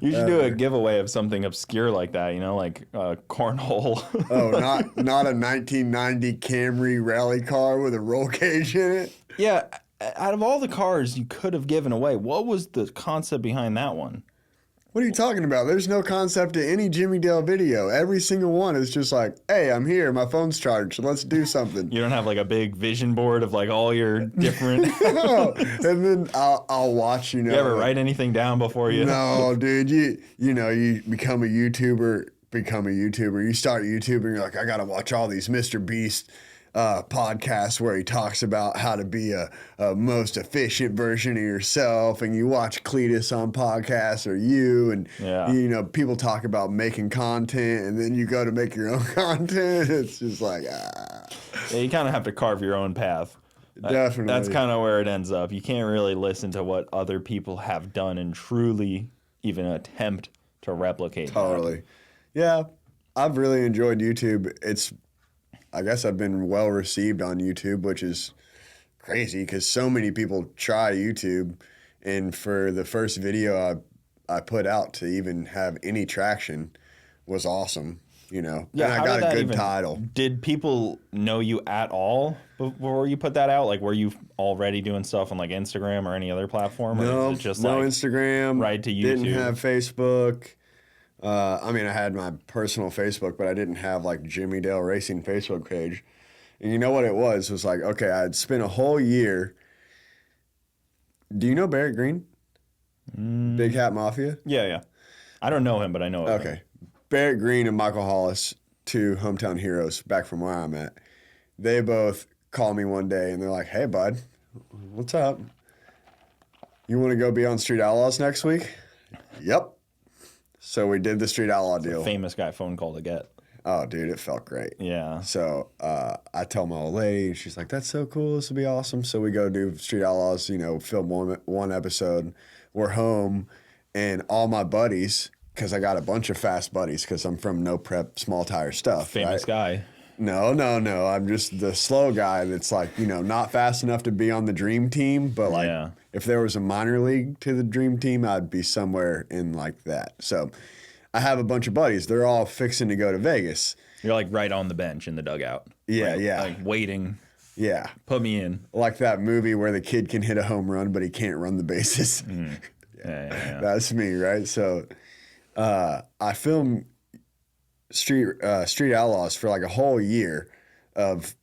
You should do a giveaway of something obscure like that, like cornhole. Oh, not a 1990 Camry rally car with a roll cage in it? Yeah, out of all the cars you could have given away, what was the concept behind that one? What are you talking about? There's no concept to any Jimmy Dale video. Every single one is just like, hey, I'm here. My phone's charged. Let's do something. You don't have like a big vision board of like all your different... No. And then I'll watch, You ever write anything down before you... No, dude. You become a YouTuber. You start YouTubing. You're like, I got to watch all these Mr. Beast podcast where he talks about how to be a most efficient version of yourself, and you watch Cletus on podcasts or people talk about making content, and then you go to make your own content. It's just like Yeah, you kind of have to carve your own path. Definitely. That's kind of where it ends up. You can't really listen to what other people have done and truly even attempt to replicate totally that. Yeah, I've really enjoyed YouTube. I guess I've been well received on YouTube, which is crazy because so many people try YouTube, and for the first video I put out to even have any traction was awesome, Yeah, and I got a good title. Did people know you at all before you put that out? Like, were you already doing stuff on like Instagram or any other platform? Or No, is it just no like Instagram. Right to YouTube. Didn't have Facebook. I had my personal Facebook, but I didn't have like Jimmy Dale Racing Facebook page. And you know what it was? It was like, okay, I'd spent a whole year. Do you know Barrett Green? Big Hat Mafia? Yeah. I don't know him, but I know of him. Okay. Barrett Green and Michael Hollis, two hometown heroes back from where I'm at. They both called me one day and they're like, hey, bud, what's up? You want to go be on Street Outlaws next week? Yep. So we did the Street Outlaw deal. Famous guy phone call to get. Oh, dude, it felt great. Yeah. So I tell my old lady, and she's like, that's so cool. This will be awesome. So we go do Street Outlaws, film one episode. We're home, and all my buddies, because I got a bunch of fast buddies because I'm from no prep, small tire stuff. Famous guy. No. I'm just the slow guy that's like, not fast enough to be on the dream team, but like if there was a minor league to the dream team, I'd be somewhere in like that. So I have a bunch of buddies. They're all fixing to go to Vegas. You're like right on the bench in the dugout. Yeah. Like waiting. Yeah. Put me in. Like that movie where the kid can hit a home run, but he can't run the bases. Yeah. That's me, right? So I filmed Street Outlaws for like a whole year of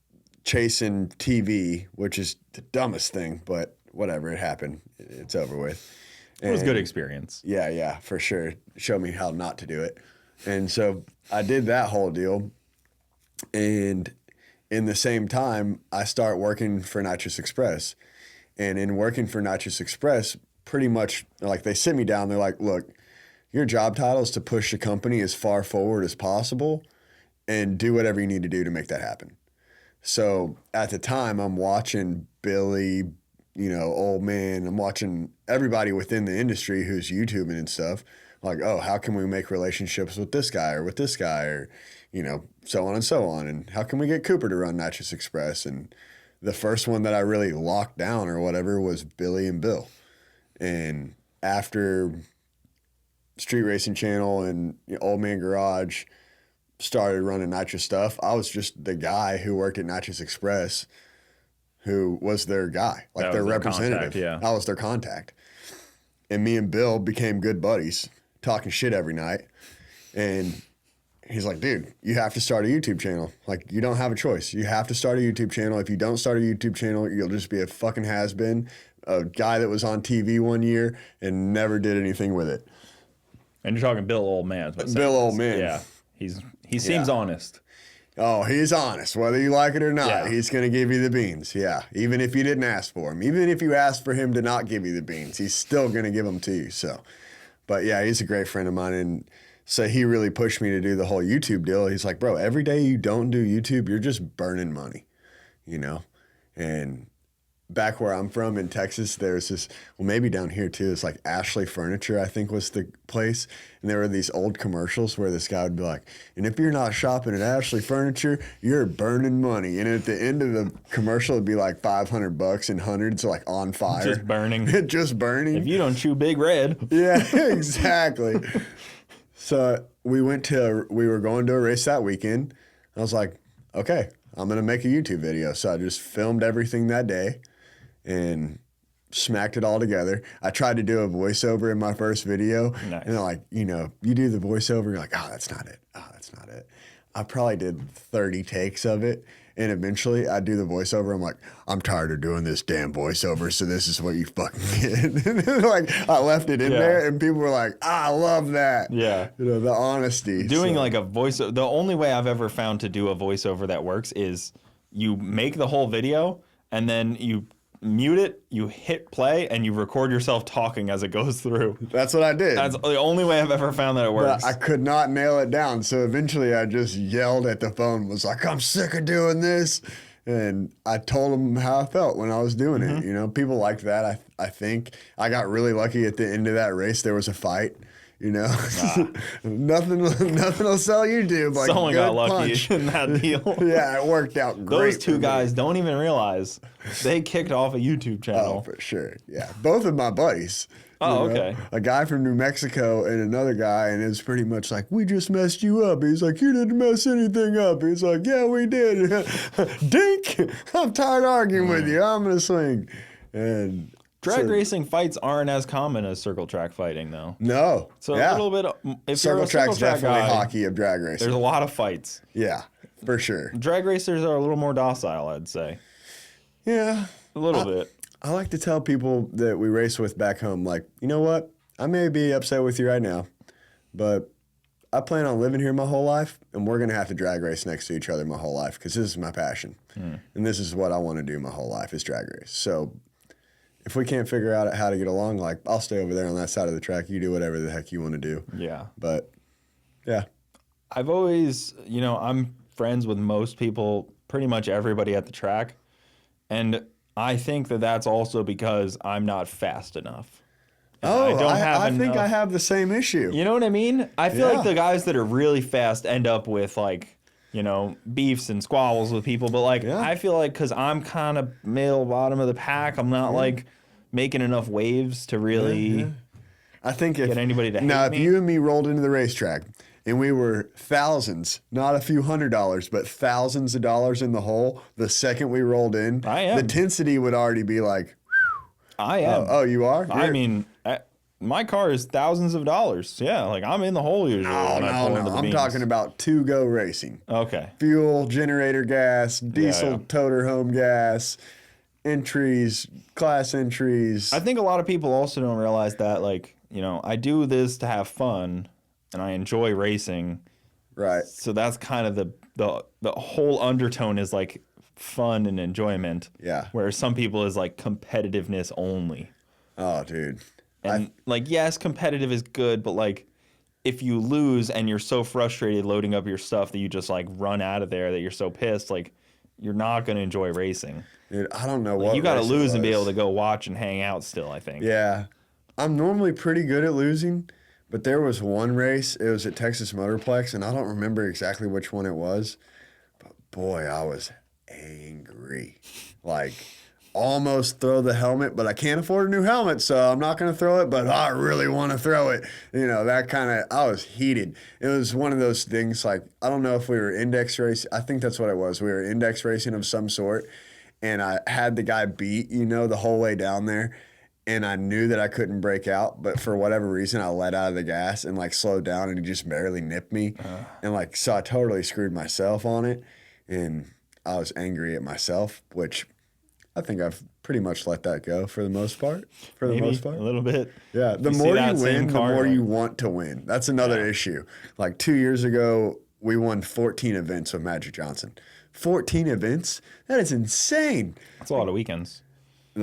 chasing TV, which is the dumbest thing, but whatever, it happened. It's over with. It was a good experience. Yeah, for sure. Showed me how not to do it. And so I did that whole deal. And in the same time, I start working for Nitrous Express. And in working for Nitrous Express, pretty much like they sit me down, they're like, look, your job title is to push the company as far forward as possible and do whatever you need to do to make that happen. So at the time, I'm watching Billy, old man. I'm watching everybody within the industry who's YouTubing and stuff. Like, oh, how can we make relationships with this guy or with this guy or, so on and so on. And how can we get Cooper to run Nitrous Express? And the first one that I really locked down or whatever was Billy and Bill. And after Street Racing Channel and Old Man Garage started running Nitrous stuff, I was just the guy who worked at Nitrous Express who was their guy, like their representative. Contact, I was their contact. And me and Bill became good buddies, talking shit every night. And he's like, dude, you have to start a YouTube channel. Like, you don't have a choice. You have to start a YouTube channel. If you don't start a YouTube channel, you'll just be a fucking has-been, a guy that was on TV one year and never did anything with it. And you're talking Bill Old Man. Bill Old Man. Yeah. He seems honest. Oh, he's honest. Whether you like it or not, he's going to give you the beans. Yeah. Even if you didn't ask for him. Even if you asked for him to not give you the beans, he's still going to give them to you. So, but yeah, he's a great friend of mine. And so he really pushed me to do the whole YouTube deal. He's like, bro, every day you don't do YouTube, you're just burning money, And back where I'm from in Texas, there's this, well, maybe down here too, it's like Ashley Furniture, I think was the place. And there were these old commercials where this guy would be like, and if you're not shopping at Ashley Furniture, you're burning money. And at the end of the commercial, it'd be like $500 and hundreds like on fire. Just burning. Just burning. If you don't chew Big Red. Yeah, exactly. So we were going to a race that weekend. I was like, okay, I'm going to make a YouTube video. So I just filmed everything that day and smacked it all together. I tried to do a voiceover in my first video. Nice. And like, you do the voiceover, you're like, oh, that's not it. Oh, that's not it. I probably did 30 takes of it. And eventually I do the voiceover. I'm like, I'm tired of doing this damn voiceover. So this is what you fucking get. Like I left it in there and people were like, I love that. Yeah. The honesty. Doing like a voiceover. The only way I've ever found to do a voiceover that works is you make the whole video and then you mute it, you hit play, and you record yourself talking as it goes through. That's what I did. That's the only way I've ever found that it works. But I could not nail it down. So eventually I just yelled at the phone, was like, I'm sick of doing this. And I told them how I felt when I was doing it. People liked that. I think I got really lucky at the end of that race. There was a fight. Nothing will sell YouTube like someone good got lucky punch. in that deal. Yeah, it worked out great. Those two guys don't even realize they kicked off a YouTube channel. Oh, for sure. Yeah, both of my buddies. Oh, okay. A guy from New Mexico and another guy, and it's pretty much like, we just messed you up. He's like, you didn't mess anything up. He's like, yeah, we did. Dink! I'm tired of arguing with you. I'm gonna swing. And drag racing fights aren't as common as circle track fighting, though. No. So a little bit. If circle you're a circle track's track definitely guy, hockey of drag racing. there's a lot of fights. Yeah, for sure. Drag racers are a little more docile, I'd say. Yeah. A little bit. I like to tell people that we race with back home, like, you know what? I may be upset with you right now, but I plan on living here my whole life, and we're going to have to drag race next to each other my whole life because this is my passion. And this is what I want to do my whole life is drag race. So if we can't figure out how to get along, like, I'll stay over there on that side of the track. You do whatever the heck you want to do. Yeah. But, yeah. I've always, I'm friends with most people, pretty much everybody at the track. And I think that that's also because I'm not fast enough. I think enough. I have the same issue. You know what I mean? I feel like the guys that are really fast end up with like, beefs and squabbles with people. But like, I feel like because I'm kind of middle bottom of the pack, I'm not like making enough waves to really I think get anybody to hate now, me. if you and me rolled into the racetrack and we were thousands, not a few $100s, but thousands of dollars in the hole, the second we rolled in, the intensity would already be like, I am. Oh, you are? I mean, my car is thousands of dollars. Yeah, like I'm in the hole usually. No, I'm talking about to-go racing. Okay. Fuel, generator gas, diesel toter home gas, entries, class entries. I think a lot of people also don't realize that, like, I do this to have fun, and I enjoy racing. Right. So that's kind of the whole undertone is like fun and enjoyment. Yeah. Where some people is like competitiveness only. Oh, dude. And like, yes, competitive is good, but like if you lose and you're so frustrated loading up your stuff that you just like run out of there, that you're so pissed, like you're not going to enjoy racing. Dude, I don't know like, what you got to lose and be able to go watch and hang out still, I think. Yeah. I'm normally pretty good at losing, but there was one race, it was at Texas Motorplex, and I don't remember exactly which one it was, but boy, I was angry. Like, almost throw the helmet, but I can't afford a new helmet, so I'm not going to throw it, but I really want to throw it. That kind of, I was heated. It was one of those things, like, I don't know if we were index racing. I think that's what it was. We were index racing of some sort, and I had the guy beat, the whole way down there. And I knew that I couldn't break out, but for whatever reason, I let out of the gas and like slowed down, and he just barely nipped me. And like, so I totally screwed myself on it. And I was angry at myself, which I think I've pretty much let that go for the most part. A little bit. Yeah. The more you win, the more you want to win. That's another issue. Like 2 years ago, we won 14 events with Magic Johnson. 14 events? That is insane. That's a lot of weekends.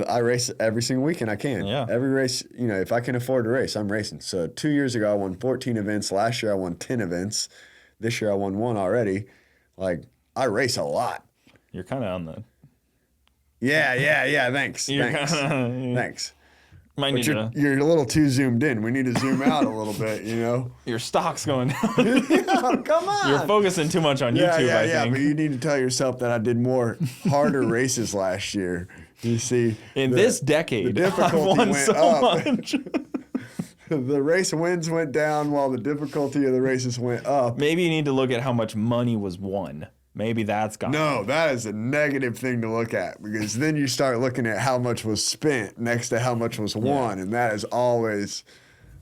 I race every single weekend I can. Yeah. Every race, if I can afford to race, I'm racing. So 2 years ago, I won 14 events. Last year, I won 10 events. This year, I won one already. Like, I race a lot. You're kind of on the Yeah. Thanks. Thanks. Might But need to. you're a little too zoomed in. We need to zoom out a little bit, you know? Your stock's going down. Oh, come on. You're focusing too much on YouTube, I think. But you need to tell yourself that I did more harder races last year. You see, in this decade, the difficulty I've won went so up. much. The race wins went down while the difficulty of the races went up. Maybe you need to look at how much money was won. Maybe that's gone. No, that is a negative thing to look at, because then you start looking at how much was spent next to how much was won, and that is always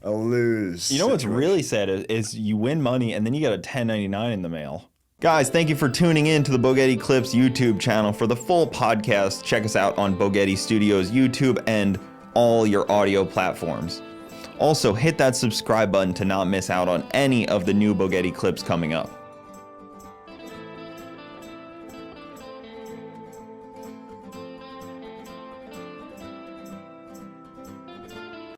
a lose. You know what's really sad is you win money and then you get a 1099 in the mail. Guys, thank you for tuning in to the Bogetti Clips YouTube channel. For the full podcast, check us out on Bogetti Studios YouTube and all your audio platforms. Also, hit that subscribe button to not miss out on any of the new Bogetti clips coming up.